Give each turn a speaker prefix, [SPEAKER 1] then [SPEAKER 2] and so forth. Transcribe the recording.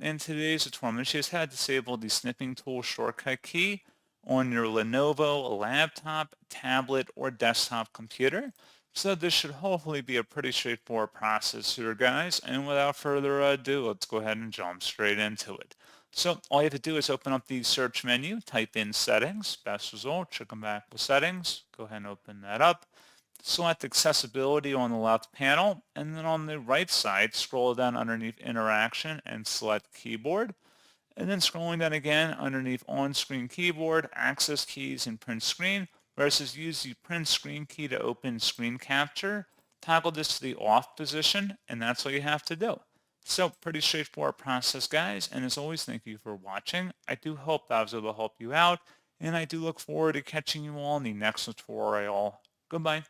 [SPEAKER 1] in today's tutorial, I'm going to show you how to disable the Snipping Tool shortcut key on your Lenovo laptop, tablet, or desktop computer. So this should hopefully be a pretty straightforward process here, guys. And without further ado, let's go ahead and jump straight into it. So all you have to do is open up the search menu, type in settings, best result, should come back with settings. Go ahead and open that up. Select accessibility on the left panel, and then on the right side, scroll down underneath interaction and select keyboard. And then scrolling down again underneath on-screen keyboard, access keys, and print screen, versus use the print screen key to open screen capture. Toggle this to the off position, and that's all you have to do. So pretty straightforward process, guys. And as always, thank you for watching. I do hope that I was able to help you out, and I do look forward to catching you all in the next tutorial. Goodbye.